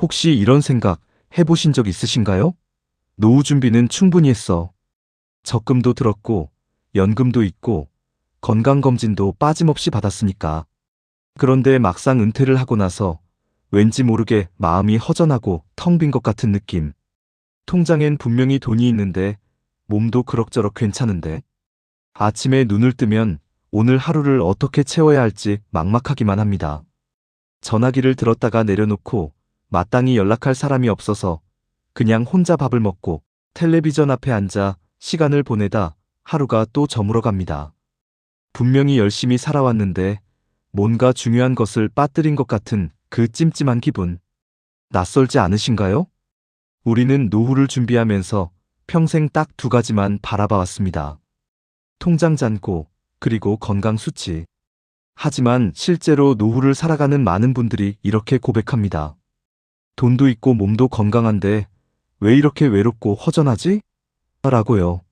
혹시 이런 생각 해보신 적 있으신가요? 노후 준비는 충분히 했어. 적금도 들었고, 연금도 있고, 건강검진도 빠짐없이 받았으니까. 그런데 막상 은퇴를 하고 나서 왠지 모르게 마음이 허전하고 텅 빈 것 같은 느낌. 통장엔 분명히 돈이 있는데 몸도 그럭저럭 괜찮은데 아침에 눈을 뜨면 오늘 하루를 어떻게 채워야 할지 막막하기만 합니다. 전화기를 들었다가 내려놓고 마땅히 연락할 사람이 없어서 그냥 혼자 밥을 먹고 텔레비전 앞에 앉아 시간을 보내다 하루가 또 저물어 갑니다. 분명히 열심히 살아왔는데 뭔가 중요한 것을 빠뜨린 것 같은 그 찜찜한 기분. 낯설지 않으신가요? 우리는 노후를 준비하면서 평생 딱 두 가지만 바라봐왔습니다. 통장 잔고, 그리고 건강 수치. 하지만 실제로 노후를 살아가는 많은 분들이 이렇게 고백합니다. 돈도 있고 몸도 건강한데 왜 이렇게 외롭고 허전하지? 라고요.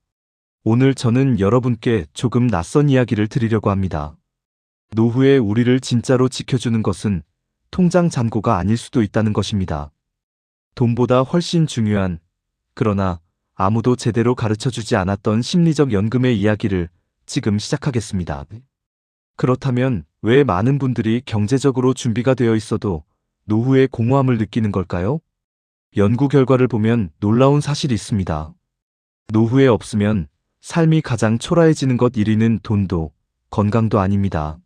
오늘 저는 여러분께 조금 낯선 이야기를 드리려고 합니다. 노후에 우리를 진짜로 지켜주는 것은 통장 잔고가 아닐 수도 있다는 것입니다. 돈보다 훨씬 중요한, 그러나 아무도 제대로 가르쳐주지 않았던 심리적 연금의 이야기를 지금 시작하겠습니다. 그렇다면 왜 많은 분들이 경제적으로 준비가 되어 있어도 노후의 공허함을 느끼는 걸까요? 연구 결과를 보면 놀라운 사실이 있습니다. 노후에 없으면 삶이 가장 초라해지는 것 1위는 돈도 건강도 아닙니다.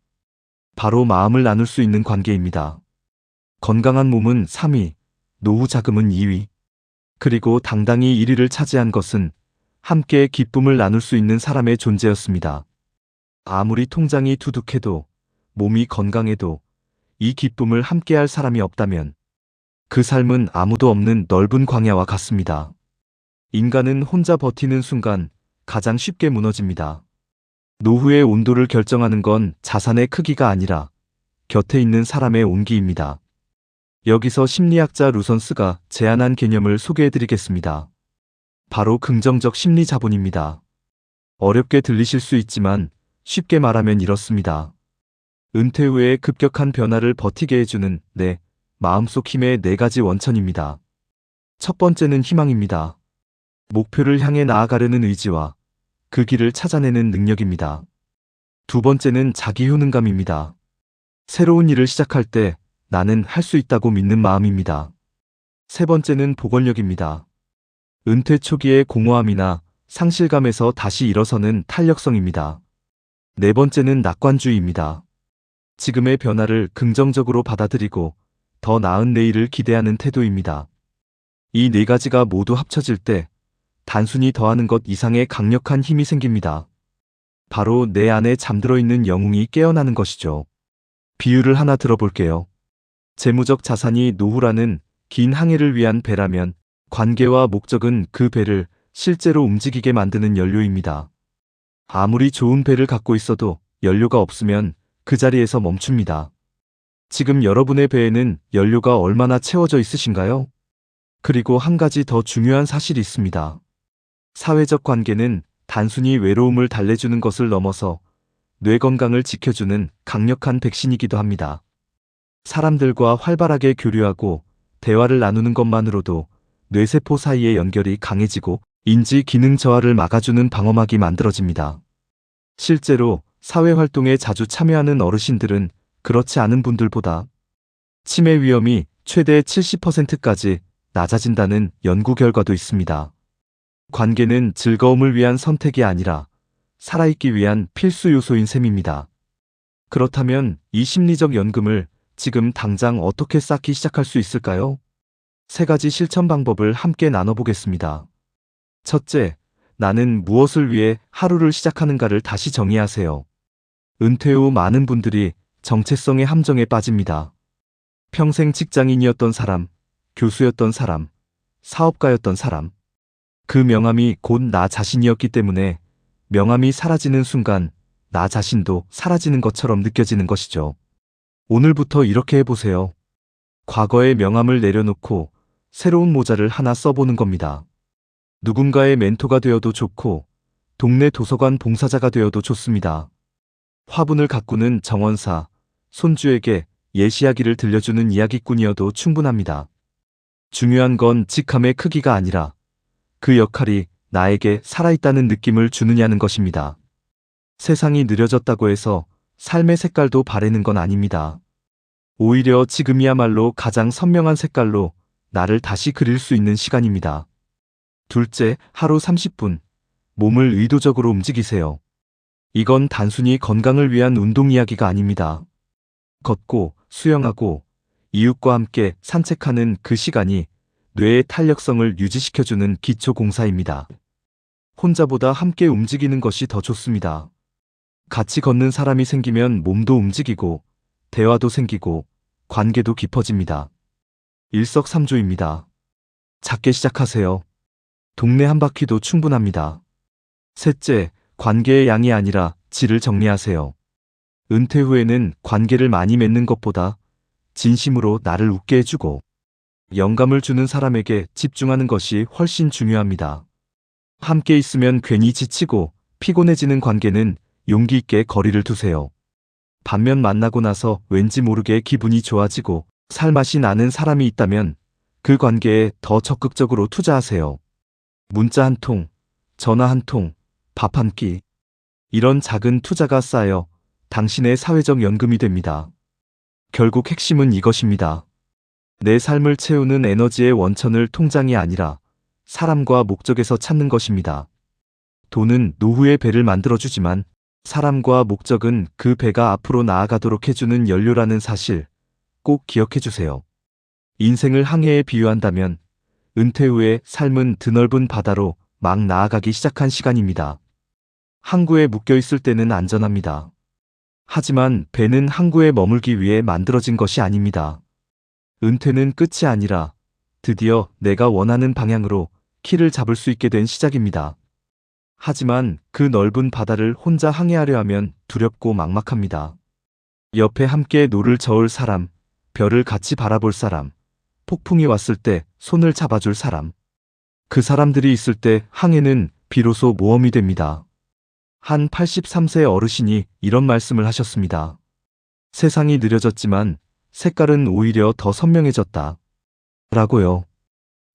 바로 마음을 나눌 수 있는 관계입니다. 건강한 몸은 3위, 노후 자금은 2위. 그리고 당당히 1위를 차지한 것은 함께 기쁨을 나눌 수 있는 사람의 존재였습니다. 아무리 통장이 두둑해도 몸이 건강해도 이 기쁨을 함께할 사람이 없다면 그 삶은 아무도 없는 넓은 광야와 같습니다. 인간은 혼자 버티는 순간 가장 쉽게 무너집니다. 노후의 온도를 결정하는 건 자산의 크기가 아니라 곁에 있는 사람의 온기입니다. 여기서 심리학자 루선스가 제안한 개념을 소개해드리겠습니다. 바로 긍정적 심리 자본입니다. 어렵게 들리실 수 있지만 쉽게 말하면 이렇습니다. 은퇴 후에 급격한 변화를 버티게 해주는 내 마음속 힘의 4가지 원천입니다. 첫 번째는 희망입니다. 목표를 향해 나아가려는 의지와 그 길을 찾아내는 능력입니다. 두 번째는 자기 효능감입니다. 새로운 일을 시작할 때 나는 할 수 있다고 믿는 마음입니다. 세 번째는 복원력입니다. 은퇴 초기의 공허함이나 상실감에서 다시 일어서는 탄력성입니다. 네 번째는 낙관주의입니다. 지금의 변화를 긍정적으로 받아들이고 더 나은 내일을 기대하는 태도입니다. 이 4가지가 모두 합쳐질 때 단순히 더하는 것 이상의 강력한 힘이 생깁니다. 바로 내 안에 잠들어 있는 영웅이 깨어나는 것이죠. 비유를 하나 들어볼게요. 재무적 자산이 노후라는 긴 항해를 위한 배라면 관계와 목적은 그 배를 실제로 움직이게 만드는 연료입니다. 아무리 좋은 배를 갖고 있어도 연료가 없으면 그 자리에서 멈춥니다. 지금 여러분의 배에는 연료가 얼마나 채워져 있으신가요? 그리고 한 가지 더 중요한 사실이 있습니다. 사회적 관계는 단순히 외로움을 달래주는 것을 넘어서 뇌 건강을 지켜주는 강력한 백신이기도 합니다. 사람들과 활발하게 교류하고 대화를 나누는 것만으로도 뇌세포 사이의 연결이 강해지고 인지 기능 저하를 막아주는 방어막이 만들어집니다. 실제로 사회활동에 자주 참여하는 어르신들은 그렇지 않은 분들보다 치매 위험이 최대 70%까지 낮아진다는 연구 결과도 있습니다. 관계는 즐거움을 위한 선택이 아니라 살아있기 위한 필수 요소인 셈입니다. 그렇다면 이 심리적 연금을 지금 당장 어떻게 쌓기 시작할 수 있을까요? 3가지 실천 방법을 함께 나눠보겠습니다. 첫째, 나는 무엇을 위해 하루를 시작하는가를 다시 정의하세요. 은퇴 후 많은 분들이 정체성의 함정에 빠집니다. 평생 직장인이었던 사람, 교수였던 사람, 사업가였던 사람. 그 명함이 곧 나 자신이었기 때문에 명함이 사라지는 순간 나 자신도 사라지는 것처럼 느껴지는 것이죠. 오늘부터 이렇게 해보세요. 과거의 명함을 내려놓고 새로운 모자를 하나 써보는 겁니다. 누군가의 멘토가 되어도 좋고 동네 도서관 봉사자가 되어도 좋습니다. 화분을 가꾸는 정원사, 손주에게 옛 이야기를 들려주는 이야기꾼이어도 충분합니다. 중요한 건 직함의 크기가 아니라 그 역할이 나에게 살아있다는 느낌을 주느냐는 것입니다. 세상이 느려졌다고 해서 삶의 색깔도 바래는 건 아닙니다. 오히려 지금이야말로 가장 선명한 색깔로 나를 다시 그릴 수 있는 시간입니다. 둘째, 하루 30분. 몸을 의도적으로 움직이세요. 이건 단순히 건강을 위한 운동 이야기가 아닙니다. 걷고, 수영하고, 이웃과 함께 산책하는 그 시간이 뇌의 탄력성을 유지시켜주는 기초 공사입니다. 혼자보다 함께 움직이는 것이 더 좋습니다. 같이 걷는 사람이 생기면 몸도 움직이고, 대화도 생기고, 관계도 깊어집니다. 일석삼조입니다. 작게 시작하세요. 동네 한 바퀴도 충분합니다. 셋째, 관계의 양이 아니라 질을 정리하세요. 은퇴 후에는 관계를 많이 맺는 것보다 진심으로 나를 웃게 해주고 영감을 주는 사람에게 집중하는 것이 훨씬 중요합니다. 함께 있으면 괜히 지치고 피곤해지는 관계는 용기 있게 거리를 두세요. 반면 만나고 나서 왠지 모르게 기분이 좋아지고 살맛이 나는 사람이 있다면 그 관계에 더 적극적으로 투자하세요. 문자 한 통, 전화 한 통, 밥 한 끼. 이런 작은 투자가 쌓여 당신의 사회적 연금이 됩니다. 결국 핵심은 이것입니다. 내 삶을 채우는 에너지의 원천을 통장이 아니라 사람과 목적에서 찾는 것입니다. 돈은 노후의 배를 만들어주지만 사람과 목적은 그 배가 앞으로 나아가도록 해주는 연료라는 사실 꼭 기억해 주세요. 인생을 항해에 비유한다면 은퇴 후의 삶은 드넓은 바다로 막 나아가기 시작한 시간입니다. 항구에 묶여 있을 때는 안전합니다. 하지만 배는 항구에 머물기 위해 만들어진 것이 아닙니다. 은퇴는 끝이 아니라 드디어 내가 원하는 방향으로 키를 잡을 수 있게 된 시작입니다. 하지만 그 넓은 바다를 혼자 항해하려 하면 두렵고 막막합니다. 옆에 함께 노를 저을 사람, 별을 같이 바라볼 사람, 폭풍이 왔을 때 손을 잡아줄 사람. 그 사람들이 있을 때 항해는 비로소 모험이 됩니다. 한 83세 어르신이 이런 말씀을 하셨습니다. 세상이 느려졌지만 색깔은 오히려 더 선명해졌다. 라고요.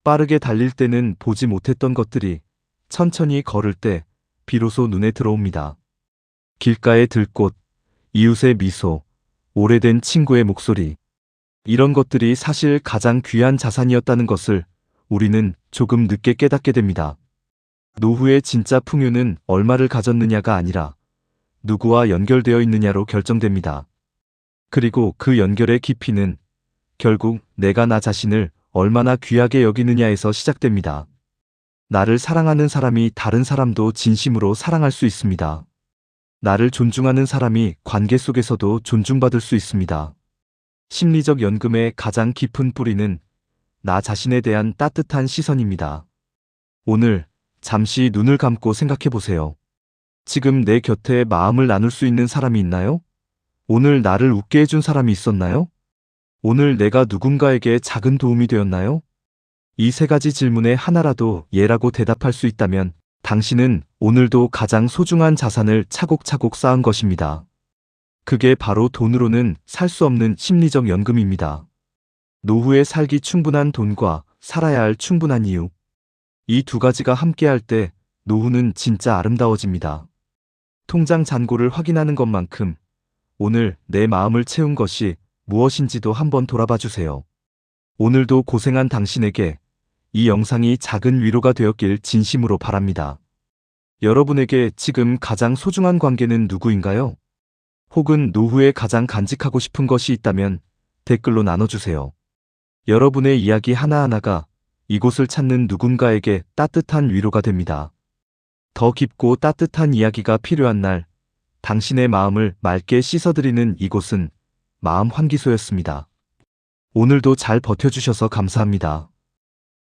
빠르게 달릴 때는 보지 못했던 것들이 천천히 걸을 때 비로소 눈에 들어옵니다. 길가의 들꽃, 이웃의 미소, 오래된 친구의 목소리. 이런 것들이 사실 가장 귀한 자산이었다는 것을 우리는 조금 늦게 깨닫게 됩니다. 노후의 진짜 풍요는 얼마를 가졌느냐가 아니라 누구와 연결되어 있느냐로 결정됩니다. 그리고 그 연결의 깊이는 결국 내가 나 자신을 얼마나 귀하게 여기느냐에서 시작됩니다. 나를 사랑하는 사람이 다른 사람도 진심으로 사랑할 수 있습니다. 나를 존중하는 사람이 관계 속에서도 존중받을 수 있습니다. 심리적 연금의 가장 깊은 뿌리는 나 자신에 대한 따뜻한 시선입니다. 오늘 잠시 눈을 감고 생각해 보세요. 지금 내 곁에 마음을 나눌 수 있는 사람이 있나요? 오늘 나를 웃게 해준 사람이 있었나요? 오늘 내가 누군가에게 작은 도움이 되었나요? 이 세 가지 질문에 하나라도 예라고 대답할 수 있다면 당신은 오늘도 가장 소중한 자산을 차곡차곡 쌓은 것입니다. 그게 바로 돈으로는 살 수 없는 심리적 연금입니다. 노후에 살기 충분한 돈과 살아야 할 충분한 이유. 이 두 가지가 함께할 때 노후는 진짜 아름다워집니다. 통장 잔고를 확인하는 것만큼 오늘 내 마음을 채운 것이 무엇인지도 한번 돌아봐 주세요. 오늘도 고생한 당신에게 이 영상이 작은 위로가 되었길 진심으로 바랍니다. 여러분에게 지금 가장 소중한 관계는 누구인가요? 혹은 노후에 가장 간직하고 싶은 것이 있다면 댓글로 나눠주세요. 여러분의 이야기 하나하나가 이곳을 찾는 누군가에게 따뜻한 위로가 됩니다. 더 깊고 따뜻한 이야기가 필요한 날, 당신의 마음을 맑게 씻어드리는 이곳은 마음 환기소였습니다. 오늘도 잘 버텨주셔서 감사합니다.